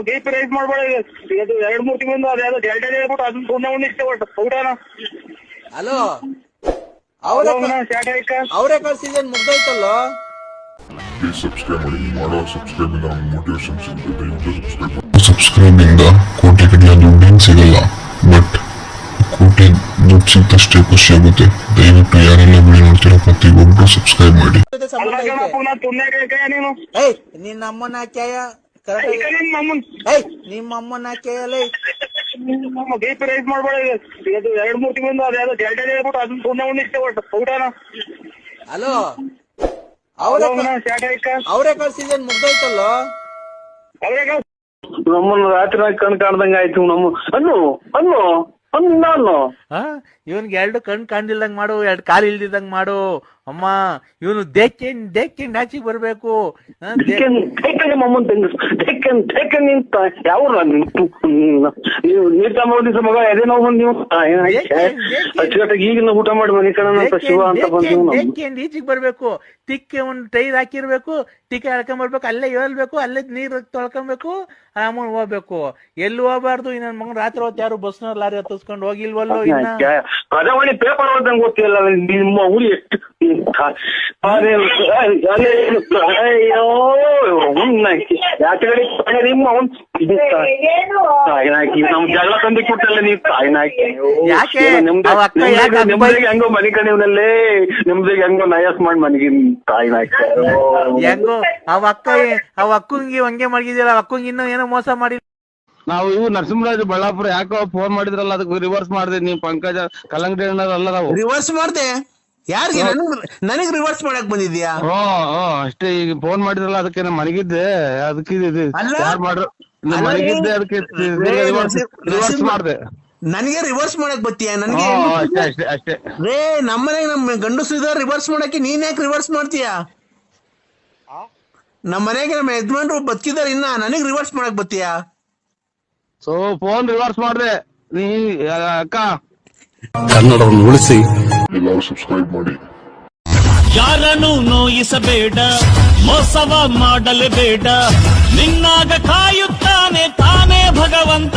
ಗೇಪ್ rice ಮಾಡ್ಬೇಡ. ಇದು 2-3 ತಿಂಗಳಿಂದ ಅದ್ಯಾವುದೋ ಡೆಲ್ಟಾ ಹೇಳ್ಬಿಟ್ಟು ಅದನ್ನ ಟೂರ್ನಮೆಂಟ್ ಇಷ್ಟೇ ಊಟನ. ಹಲೋ, ಅವರೇಕಾಳು ಸೀಸನ್ ಮುಗ್ದೋಯ್ತಲ್ಲ. ಸಬ್ಸ್ಕ್ರೈಬ್ ಇಂದ ಕೋಟಿ ಕಡೆಯ ದುಡ್ಡೇನು ಸಿಗಲ್ಲ, ಬಟ್ ಕೋಟಿ ದುಡ್ಡು ಸಿಕ್ತಷ್ಟೇ ಖುಷಿ ಆಗುತ್ತೆ. ದಯವಿಟ್ಟು ಯಾರೆಲ್ಲ ವಿಡಿಯೋ ನೋಡ್ತಿರೋ ಪ್ರತಿಯೊಬ್ಬರು ಸಬ್ಸ್ಕ್ರೈಬ್ ಮಾಡಿ. ನಿನ್ನ ಅಮ್ಮನ ಹಾಕ್ಯಾಯ, ನಿಮ್ಮ ಅಮ್ಮನ ಹಾಕ್ಯಾಯಲ್ಲ. ಗೇಪ್ ರೈಸ್ ಮಾಡ್ಬೇಡ. ಇದು 2-3 ತಿಂಗಳಿಂದ ಅದ್ಯಾವುದೋ ಡೆಲ್ಟಾ ಹೇಳ್ಬಿಟ್ಟು ಅದನ್ನ ಟೂರ್ನಮೆಂಟ್ ಇಷ್ಟೇ ಊಟನ. ಹಲೋ, ಅವರೇಕಾಳು ಸೀಸನ್ ಮುಗ್ದೋಯ್ತಲ್ಲ. ನಮ್ಮನ್ನು ರಾತ್ರಿ ಕಣ್ ಕಾಣ್ದಂಗ ಆಯ್ತು. ಇವನ್ಗೆ 2 ಕಣ್ ಕಾಣ್ದಿಲ್ದಂಗ್ ಮಾಡು, 2 ಕಾಲು ಇಲ್ದಿದ್ದಂಗ್ ಮಾಡು. ಅಮ್ಮ ಇವನು ದೇಕ್ಕೆ ನಾಚಿಗೆ ಬರ್ಬೇಕು. ಯಾವ ನೀರ್ ತಗೊಂಡಿದ್ದ ಮಗ ಎದೆ ನೋವು ಬಂದ್ ನೀವು ಅಚ್ಚುಕಟ್ಟಾಗಿ ಈಗಿನ ಊಟ ಮಾಡಿ ಮನೆ ಕಣ ಶಿವ ಅಂತ ಬಂದು ಈಚಿಗೆ ಬರ್ಬೇಕು. ತಿಕ್ಕೆ ಒಂದು ಟೈರ್ ಹಾಕಿರ್ಬೇಕು, ತಿಕ್ಕೆ ಎಳ್ಕೊಂಬರ್ಬೇಕು, ಅಲ್ಲೇ ಹೇಳ್ಬೇಕು, ಅಲ್ಲೇ ನೀರ್ ತೊಳ್ಕೊಬೇಕು, ಆಮೇಲೆ ಹೋಗ್ಬೇಕು. ಎಲ್ಲಿ ಹೋಗ್ಬಾರ್ದು. ಇನ್ನೊಂದ್ ಮಗನ್ ರಾತ್ರಿ ಹೊತ್ತು ಯಾರು ಬಸ್ನ ಲಾರಿ ಹತ್ತಿಸ್ಕೊಂಡು ಹೋಗಿಲ್ವಲ್ಲೋ. ಪ್ರಜಾವಾಣಿ ಪೇಪರ್ ಓದಂಗ್ ಗೊತ್ತಿಲ್ಲ ನಿಮ್ಮ ಊರಿ ಎಷ್ಟು. ನಿಮ್ಮ ನಮ್ ಜಗಳ ತಂದಿ ಕೊಟ್ಟಲ್ಲ ನೀವು ತಾಯಿನಾಕಿ. ನಿಮ್ದಿಗೆ ಹೆಂಗೋ ಮನೆ ಕಣಿವ್ನಲ್ಲೇ ನಿಮ್ದಿಗೆ ಹೆಂಗೋ ನಯಸ್ ಮಾಡಿ ಮನೆಗೆ ತಾಯಿನಾಕಿ. ಹೆಂಗೋ ಅವ ಅಕ್ಕಂಗಿ ಹಂಗೆ ಮಡಗಿದ್ಯಲ್ಲ. ಅಕ್ಕಂಗಿ ಇನ್ನೂ ಏನೋ ಮೋಸ ಮಾಡಿ. ನಾವು ಇವು ನರಸಿಂಹರಾಜ್ ಬಳ್ಳಾಪುರ ಯಾಕೋ ಫೋನ್ ಮಾಡಿದ್ರಲ್ಲ, ಅದಕ್ಕೆ ರಿವರ್ಸ್ ಮಾಡಿದೆ. ನೀವು ಪಂಕಜ ಕಲ್ಲಂಗಡಿ ಅಲ್ಲ, ನಾವು ರಿವರ್ಸ್ ಮಾಡ್ದೆ. ಯಾರಿಗೆ? ನನಗ್ ರಿವರ್ಸ್ ಮಾಡಕ್ ಬಂದಿದ್ಯಾ? ಅಷ್ಟೇ. ಈಗ ಫೋನ್ ಮಾಡಿದ್ರಲ್ಲ, ಅದಕ್ಕೆ ನಾನು ಮನಗಿದ್ದೆ. ಅದಕ್ಕೆ ಯಾರು ಮಾಡ್ರು ಮನಗಿದ್ದೆ, ಅದಕ್ಕೆ ರಿವರ್ಸ್ ಮಾಡ್ದೆ. ನನಗೆ ರಿವರ್ಸ್ ಮಾಡಕ್ ಬತ್ತೀಯ? ನನಗೆ ಅಷ್ಟೇ. ರೇ, ನಮ್ಮನೆಗೆ ನಮ್ ಗಂಡಸು ಇದಾರೆ ರಿವರ್ಸ್ ಮಾಡಕ್ಕೆ. ನೀನ್ ಯಾಕೆ ರಿವರ್ಸ್ ಮಾಡ್ತೀಯ? ನಮ್ಮ ಮನೆಗೆ ನಮ್ಮ ಯಜಮಾನ್ರು ಬದುಕಿದಾರೆ, ಇನ್ನ ನನಗ್ ರಿವರ್ಸ್ ಮಾಡಕ್ ಬತ್ತೀಯ? ಸೊ ಫೋನ್ ರಿವರ್ಸ್ ಮಾಡ್ದೆ. ನೀ ಅಕ್ಕ ಕನ್ನಡವನ್ನು ಉಳಿಸಿ, ಎಲ್ಲರೂ ಸಬ್ಸ್ಕ್ರೈಬ್ ಮಾಡಿ. ಯಾರನ್ನು ನೋಯಿಸಬೇಡ, ಮೋಸವ ಮಾಡಲೇಬೇಡ. ನಿನ್ನಾಗ ಕಾಯುತ್ತಾನೆ ತಾನೇ ಭಗವಂತ.